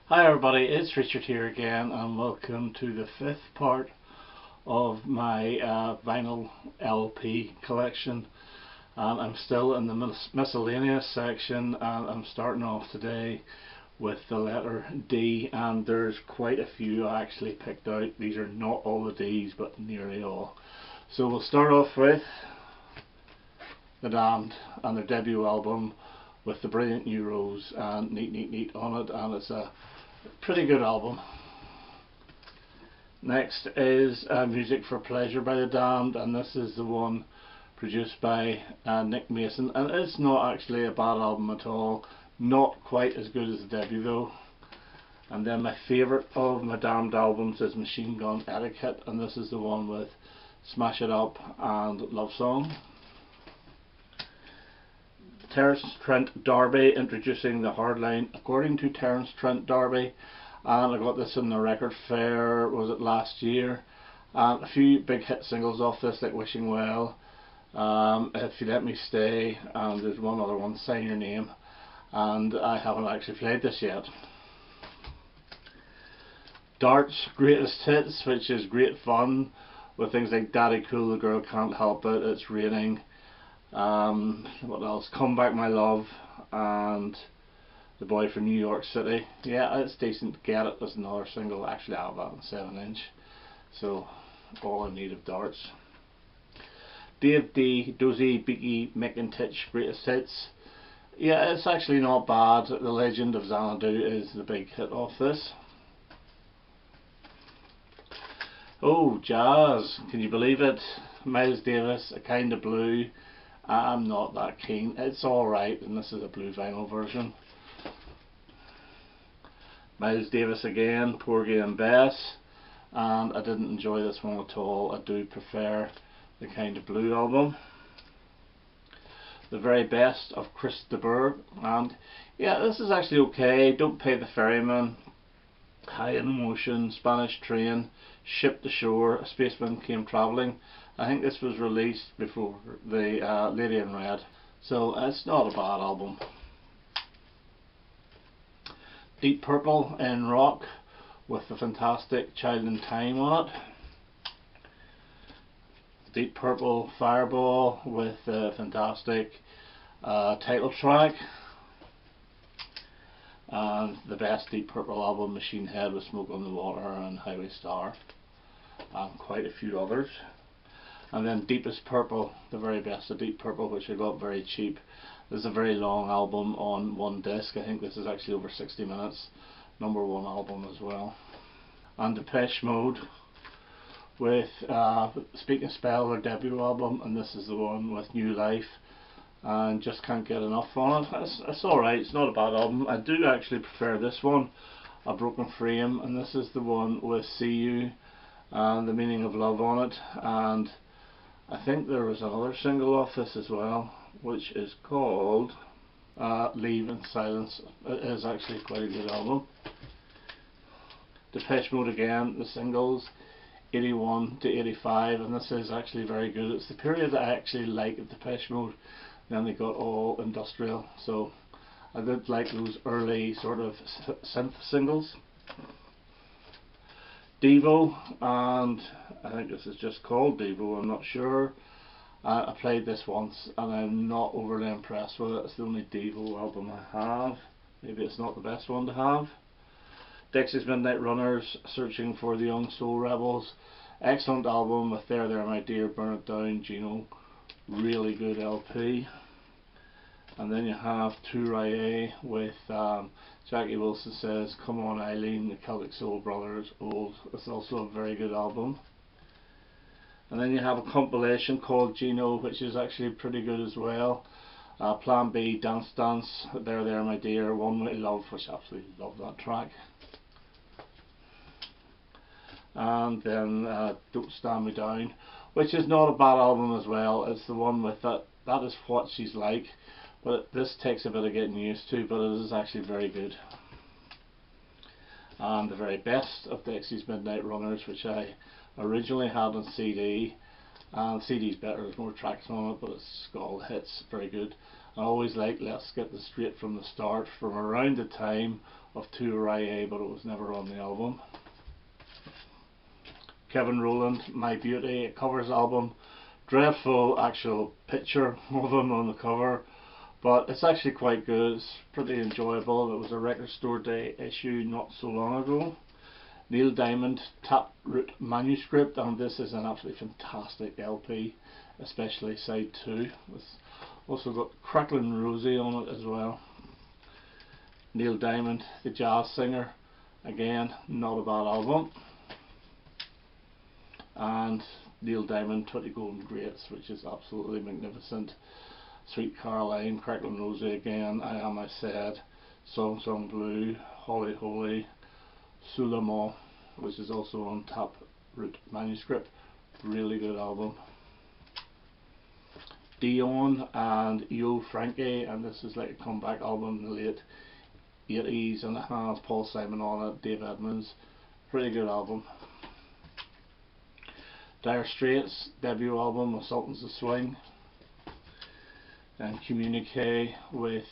Hi everybody, it's Richard here again and welcome to the fifth part of my vinyl LP collection. I'm still in the miscellaneous section and I'm starting off today with the letter D, and there's quite a few I actually picked out. These are not all the D's but nearly all. So we'll start off with The Damned and their debut album with The Brilliant New Rose and Neat Neat Neat on it, and it's a pretty good album. Next is Music for Pleasure by The Damned, and this is the one produced by Nick Mason, and it's not actually a bad album at all, not quite as good as the debut though. And then my favourite of my Damned albums is Machine Gun Etiquette, and this is the one with Smash It Up and Love Song. Terence Trent D'Arby introducing the Hardline according to Terence Trent D'Arby, and I got this in the record fair, was it last year, and a few big hit singles off this like Wishing Well, If You Let Me Stay, and there's one other one, Sign Your Name, and I haven't actually played this yet. Dart's Greatest Hits, which is great fun with things like Daddy Cool, The Girl Can't Help It, It's Raining, what else, Come Back My Love, and The Boy from New York City. Yeah, it's decent. Get It as another single. Actually I have that on 7-inch, so all in need of Darts. Dave D, Dozy, Beaky, McIntitch Greatest Hits. Yeah, it's actually not bad. The Legend of Xanadu is the big hit off this. Oh, jazz, can you believe it? Miles Davis, A Kind of Blue. I'm not that keen. It's alright, and this is a blue vinyl version. Miles Davis again, Porgy and Bess, and I didn't enjoy this one at all. I do prefer the Kind of Blue album. The Very Best of Chris de Burgh, and yeah, this is actually okay. Don't Pay the Ferryman, High in Emotion, Spanish Train, Ship to Shore, A Spaceman Came Travelling. I think this was released before the Lady in Red, so it's not a bad album. Deep Purple in rock with the fantastic Child in Time on it. Deep Purple Fireball with the fantastic title track. And the best Deep Purple album, Machine Head with Smoke on the Water and Highway Star, and quite a few others. And then Deepest Purple, the very best of Deep Purple, which I got very cheap. This is a very long album on one disc. I think this is actually over 60 minutes. #1 album as well. And Depeche Mode with Speak and Spell, their debut album, and this is the one with New Life, and just can't get enough on it. It's alright, it's not a bad album. I do actually prefer this one, A Broken Frame, and this is the one with See You and The Meaning of Love on it, and I think there was another single off this as well, which is called Leave in Silence. It is actually quite a good album. Depeche Mode again, the singles 81 to 85, and this is actually very good. It's the period that I actually like of Depeche Mode. Then they got all industrial, so I did like those early sort of synth singles. Devo, and I think this is just called Devo, I'm not sure. I played this once and I'm not overly impressed with it. It's the only Devo album I have. Maybe it's not the best one to have. Dexys Midnight Runners, Searching for the Young Soul Rebels. Excellent album with There There My Dear, Burn It Down, Gino. Really good LP. And then you have Touré with Jackie Wilson Says, Come On Eileen, the Celtic Soul Brothers, Old. It's also a very good album. And then you have a compilation called Gino, which is actually pretty good as well. Plan B, Dance Dance, There There My Dear, One Way Love, which I absolutely love that track. And then Don't Stand Me Down, which is not a bad album as well. It's the one with that is what she's like, but this takes a bit of getting used to, but it is actually very good. And The Very Best of Dexys Midnight Runners, which I originally had on CD, and CD's better, there's more tracks on it, but it's got all the hits, very good. I always like Let's Get the Straight from the Start from around the time of Tour, but it was never on the album. Kevin Rowland, My Beauty, a covers album. Dreadful actual picture of him on the cover, but it's actually quite good. It's pretty enjoyable. It was a Record Store Day issue not so long ago. Neil Diamond, Taproot Manuscript, and this is an absolutely fantastic LP, especially side 2. It's also got Cracklin' Rosie on it as well. Neil Diamond, the jazz singer, again not a bad album. And Neil Diamond, 20 Golden Greats, which is absolutely magnificent. Sweet Caroline, Cracklin' Rosie again, I Am I Said, Song Song Blue, Holy Holy, Suleiman, which is also on Taproot Manuscript. Really good album. Dion and Yo Frankie, and this is like a comeback album in the late 80s, and it has Paul Simon on it, Dave Edmunds. Pretty good album. Dire Straits debut album of Sultans of Swing, and Communique with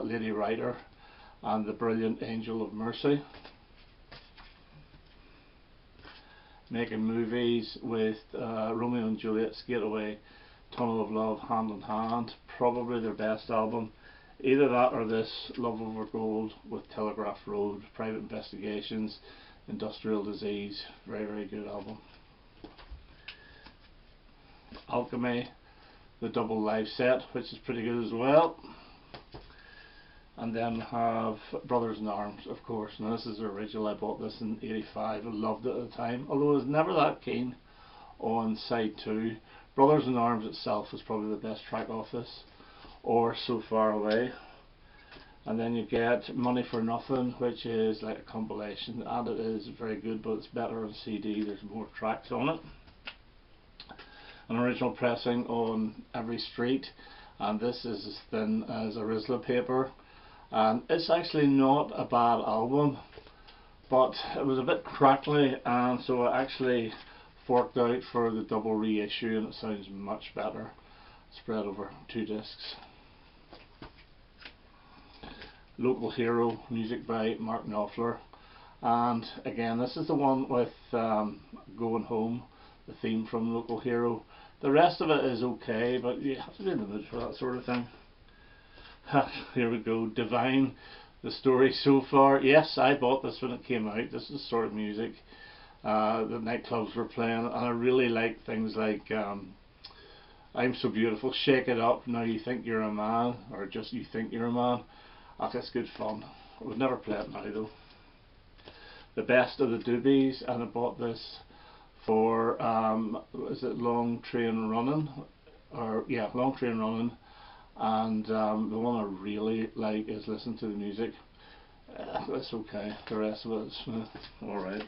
Lady Writer and the brilliant Angel of Mercy. Making Movies with Romeo and Juliet's Getaway, Tunnel of Love, Hand in Hand, probably their best album. Either that or this, Love Over Gold with Telegraph Road, Private Investigations, Industrial Disease. Very, very good album. Alchemy, the double live set, which is pretty good as well. And then we have Brothers in Arms, of course. Now this is the original. I bought this in '85. I loved it at the time, although I was never that keen on side 2. Brothers in Arms itself is probably the best track off this, or So Far Away. And then you get Money for Nothing, which is like a compilation, and it is very good, but it's better on CD. There's more tracks on it. An original pressing on Every Street, and this is as thin as a Rizla paper, and it's actually not a bad album, but it was a bit crackly, and so I actually forked out for the double reissue, and it sounds much better spread over 2 discs. Local Hero, music by Mark Knopfler, and again this is the one with Going Home, the theme from Local Hero. The rest of it is okay, but you have to be in the mood for that sort of thing. Here we go. Divine, the story so far. Yes, I bought this when it came out. This is the sort of music that nightclubs were playing, and I really like things like I'm So Beautiful, Shake It Up, Now You Think You're a Man, or Just You Think You're a Man. That's good fun. I would never play it now though. The Best of the Doobies, and I bought this for is it Long Train Running, or yeah, Long Train Running, and the one I really like is Listen to the Music. It's okay, the rest of it is alright.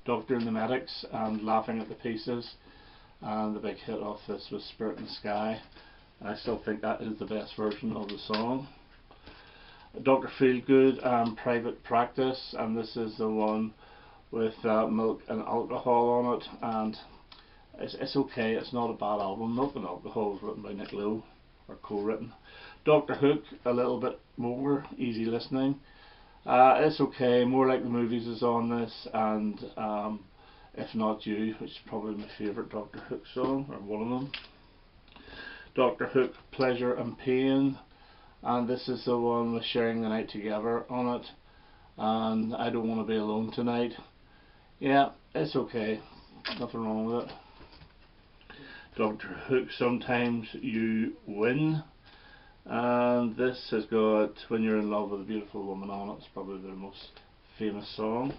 Doctor and the Medics and Laughing at the Pieces, and the big hit off this was Spirit in the Sky. I still think that is the best version of the song. Dr. Feelgood and Private Practice, and this is the one with Milk and Alcohol on it, and it's okay, it's not a bad album. Milk and Alcohol was written by Nick Lowe, or co-written. Doctor Hook, a little bit more easy listening. It's okay, More Like the Movies is on this, and If Not You, which is probably my favourite Doctor Hook song, or one of them. Doctor Hook, Pleasure and Pain, and this is the one with Sharing the Night Together on it, and I Don't Want to Be Alone Tonight. Yeah, it's okay, nothing wrong with it. Doctor Hook, Sometimes You Win, and this has got When You're in Love with a Beautiful Woman on it. It's probably their most famous song.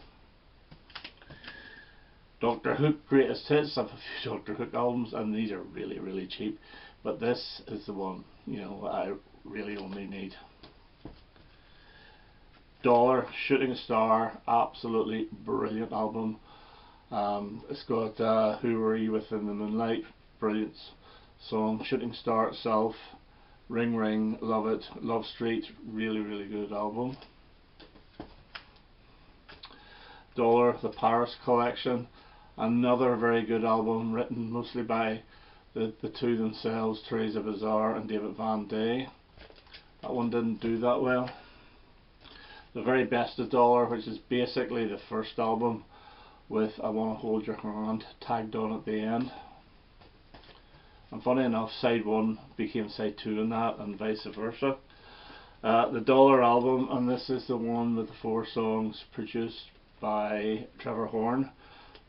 Doctor Hook, Greatest Hits. I have a few Doctor Hook albums, and these are really, really cheap, but this is the one, you know, I really only need. Dollar, Shooting Star, absolutely brilliant album. It's got Who Were You Within the Moonlight, brilliant song. Shooting Star itself, Ring Ring, love it. Love Street, really, really good album. Dollar, The Paris Collection, another very good album, written mostly by the two themselves, Teresa Bazar and David Van Day. That one didn't do that well. The Very Best of Dollar, which is basically the first album with I Wanna Hold Your Hand tagged on at the end. And funny enough, side 1 became side 2 in that, and vice versa. The Dollar album, and this is the one with the 4 songs produced by Trevor Horn,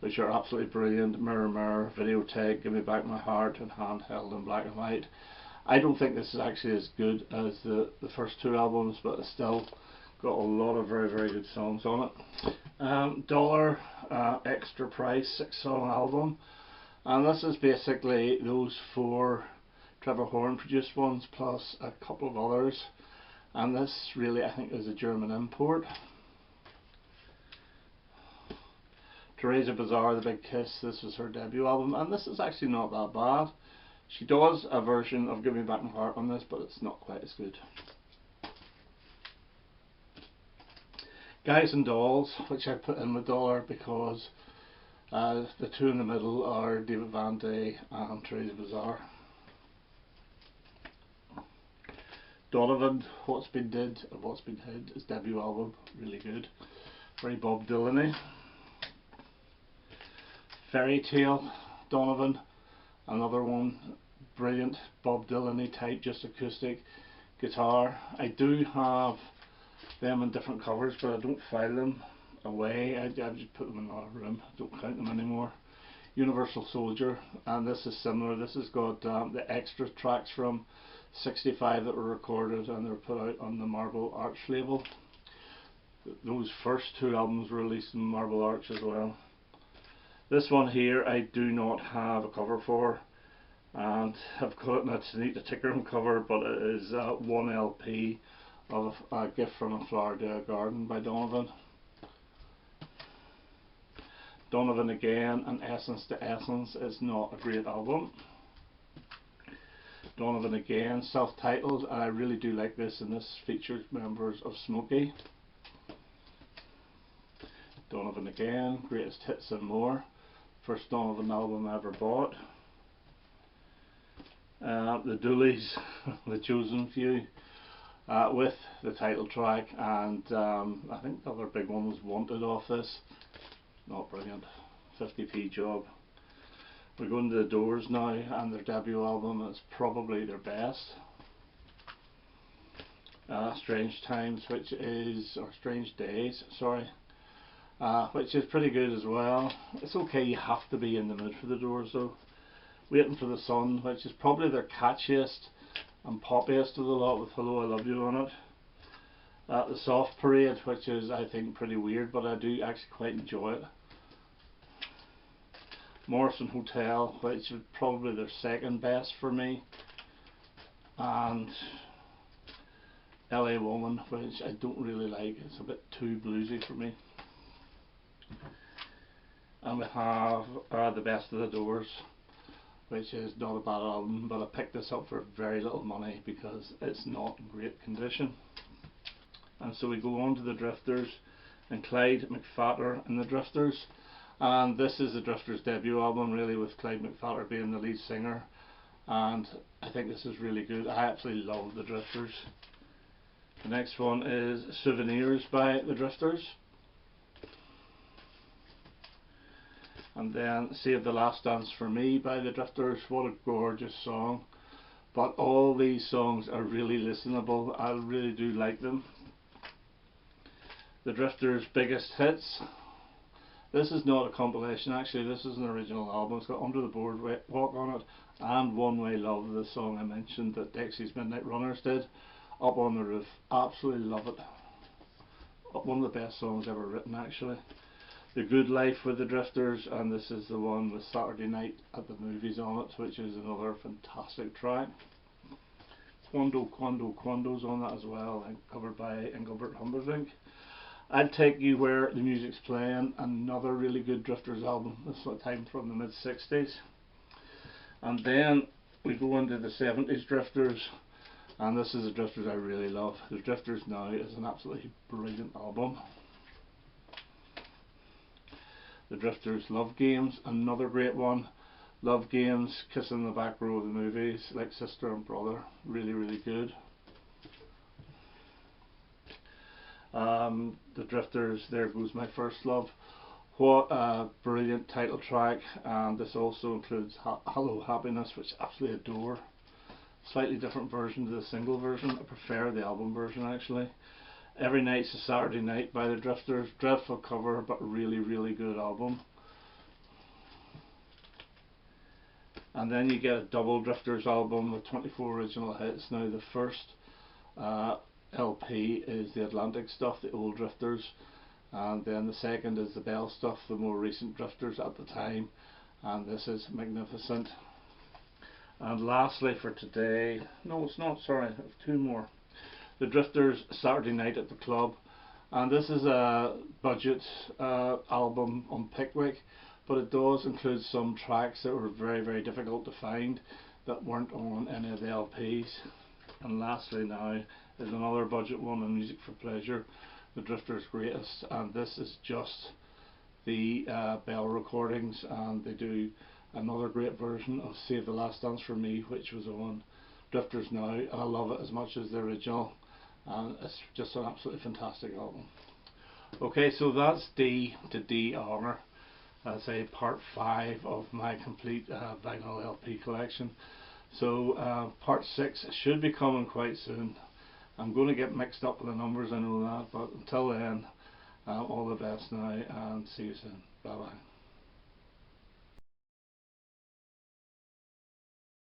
which are absolutely brilliant. Mirror Mirror, Videotape, Give Me Back My Heart, and Handheld in Black and White. I don't think this is actually as good as the first 2 albums, but it's still got a lot of very, very good songs on it. Dollar Extra Price 6-song album, and this is basically those 4 Trevor Horn produced ones plus a couple of others, and this really I think is a German import. Teresa Bazar, The Big Kiss, this was her debut album, and this is actually not that bad. She does a version of Give Me Back My Heart on this, but it's not quite as good. Guys and Dolls, which I put in with Dollar because the 2 in the middle are David Van Day and Teresa Bazar. Donovan, What's Been Did or What's Been Hid, his debut album, really good. Very Bob Dylan-y. Fairy Tale, Donovan, another one, brilliant Bob Dylan-y type, just acoustic guitar. I do have them in different covers, but I don't file them away. I just put them in our room, I don't count them anymore. Universal Soldier, and this is similar. This has got the extra tracks from 65 that were recorded and they were put out on the Marble Arch label. Those first 2 albums were released in Marble Arch as well. This one here I do not have a cover for, and I've got it in a Tanita Tickerham cover, but it is 1 LP of A Gift from a Flower to a Garden by Donovan. Donovan Again and Essence to Essence is not a great album. Donovan Again, self-titled, and I really do like this, and this features members of Smokey. Donovan Again, Greatest Hits and More, first Donovan album I ever bought. The Doolies, The Chosen Few, with the title track, and I think the other big one was Wanted off this. Not brilliant, 50p job. We're going to The Doors now, and their debut album is probably their best. Strange Times, which is, or Strange Days, sorry, which is pretty good as well. It's okay, you have to be in the mood for The Doors though. Waiting for the Sun, which is probably their catchiest and poppiest of the lot, with Hello I Love You on it. The Soft Parade, which is I think pretty weird, but I do actually quite enjoy it. Morrison Hotel, which is probably their second best for me, and LA Woman, which I don't really like, it's a bit too bluesy for me. And we have The Best of the Doors, which is not a bad album, but I picked this up for very little money because it's not in great condition. And so we go on to the Drifters, and Clyde McPhatter and the Drifters, and this is the Drifters debut album really, with Clyde McPhatter being the lead singer, and I think this is really good. I absolutely love the Drifters. The next one is Souvenirs by the Drifters, and then Save the Last Dance for Me by the Drifters. What a gorgeous song, but all these songs are really listenable. I really do like them. The Drifters' Biggest Hits. This is not a compilation, actually this is an original album. It's got Under the Boardwalk on it and One Way Love, the song I mentioned that Dexys Midnight Runners did. Up on the Roof, absolutely love it. One of the best songs ever written actually. The Good Life with the Drifters, and this is the one with Saturday Night at the Movies on it, which is another fantastic track. Quando Quando's on that as well, and covered by Engelbert Humperdinck. I'd Take You Where the Music's Playing, another really good Drifters album, this time from the mid 60s. And then we go into the 70s Drifters, and this is the Drifters I really love. The Drifters Now is an absolutely brilliant album. The Drifters Love Games, another great one. Love Games, Kissing the Back Row of the Movies, like Sister and Brother, really really good. The Drifters, There Goes My First Love. What a brilliant title track, and this also includes Hello Happiness, which I absolutely adore. Slightly different version to the single version. I prefer the album version actually. Every Night's a Saturday Night by the Drifters. Dreadful cover, but really, really good album. And then you get a double Drifters album with 24 original hits. Now the first LP is the Atlantic stuff, the old Drifters, and then the second is the Bell stuff, the more recent Drifters at the time, and this is magnificent. And lastly for today, no it's not, sorry, I have two more. The Drifters, Saturday Night at the Club, and this is a budget album on Pickwick, but it does include some tracks that were very, very difficult to find that weren't on any of the LPs. And lastly now is another budget one on Music for Pleasure, the Drifters' Greatest, and this is just the Bell recordings, and they do another great version of Save the Last Dance for Me, which was on Drifters Now, and I love it as much as the original, and it's just an absolutely fantastic album. Okay, so that's D to D Honor. That's a part 5 of my complete vinyl LP collection. So part 6 should be coming quite soon. I'm going to get mixed up with the numbers, I know that, but until then, all the best now, and see you soon. Bye bye.